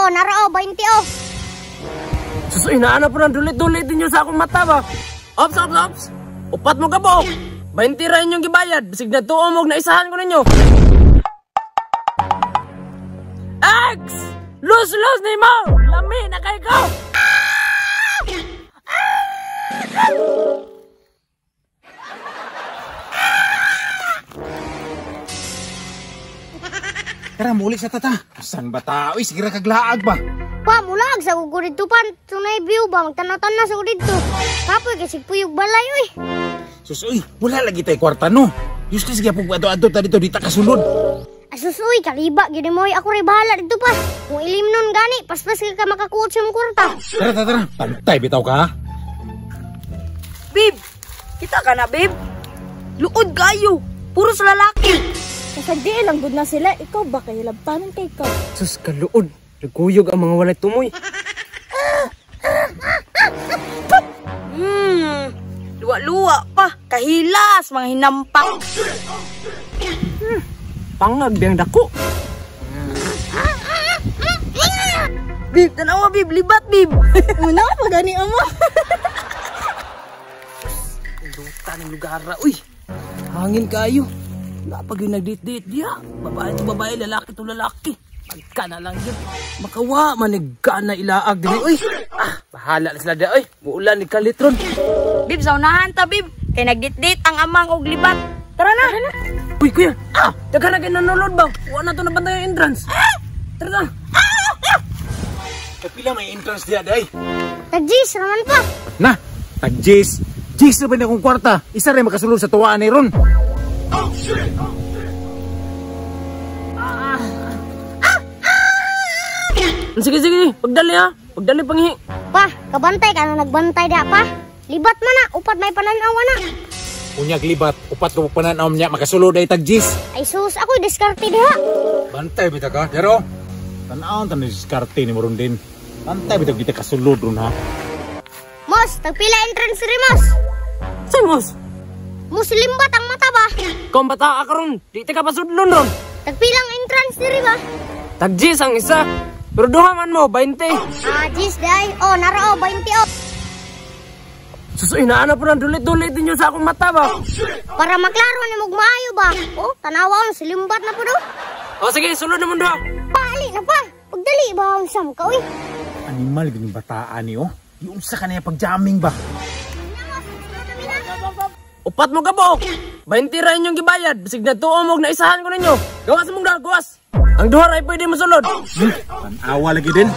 Oh, naro, 20 oh. Sus, inaana po ng dulit-dulit ninyo sa akong mata ba? Ops, ops, ops. Upat mo ka po. 20 rin yung gibayad. Bisig na tuomog na isahan ko ninyo. X! Lose ni mo! Lami na kayo ko! Tara, muli sa tata. Asan ba tao? Sige ra kaglaag ba? Pa, mulag sa kuko dito pa. Tunay view ba? Magtanaw-tanaw sa kuko dito. Kapoy kasi puyog balay, uy. Susoy, wala lagi tayo kwarta no. Justis kaya pong ato-ato dito, di ta kasulod. Asusoy, kaliba, gini mo, ako rin bahala dito pa. Kung ilim nun gani, paspas ka makakuot sa mong kwarta. Tara. Pantay, bitaw ka ha? Babe, kita ka na, babe. Luod kayo. Puro sa lalaki. Kasagdi lang good na sila. Ikaw ba kayo labtanan kay ikaw? Sus, kaluod. Nagkuyog ang mga walay tumoy. Luwa-luwa pa. Kahilas, mga hinampang. Pangag biyang dako. Babe, tanawa, babe. Libat, babe. Una pa gani mo. Luta ng lugara. Uy, hangin kayo. Wala pag yung nag-date-date diya. Babae to babae, lalaki to lalaki. Pagka na lang yun. Makawa, manigka na ilaag din. Uy, bahala na sila diya. Uy, muulan ni Kalitron. Babe, sa unahan ta, babe. Kaya nag-date ang amang og libat. Tara na. Uy, kuya. Daga na kayo nanonood ba? Huwag na ito na bantay yung entrance. Tara na. Kapila may entrance diya, day. Tag-G's, naman pa. Na, tag-Jis. Jis na ba na akong kwarta? Isa rin makasulod sa tuwaan ni Ron. Sige. Pagdali ha. Pagdali panghi. Pa, kabantay ka na nagbantay da pa. Libat man na, upat may pananawa na. Unyag libat, upat ko pananaw niya, makasulod ay tag-Jis. Ay sus, ako diskarte diha. Bantay bita ka, pero tanaon tanan diskarte ni mo ron din. Bantay bita kita kasulod ron ha. Mos, tagpila entrance rin, Mos. Simos. Muslim ba tang mata ba? Kung bata ka ron, di ka pasudlon ron. Tagpilang entrance rin ba? Tag-G's ang isa. Pero duhaman mo, 20. G's day. Oh, naro, 20 oh. Sus, inaana po ng dulit-dulit ninyo sa akong mata ba? Para maklaro ni mugmaayo ba? Oh, tanawa on, silimbat na po do. O sige, sulod naman doon. Paali na pa. Pagdali ba ang sam ka, uy? Animal din bataan niyo. Yung sa kanaya pag-jamming ba? Upat mo ka po. 20 rin yung gibayad. Bisig na tuomog na isahan ko ninyo. Gawas mong gawas. Ang duha ay pwede masulod. Tanawa lagi din.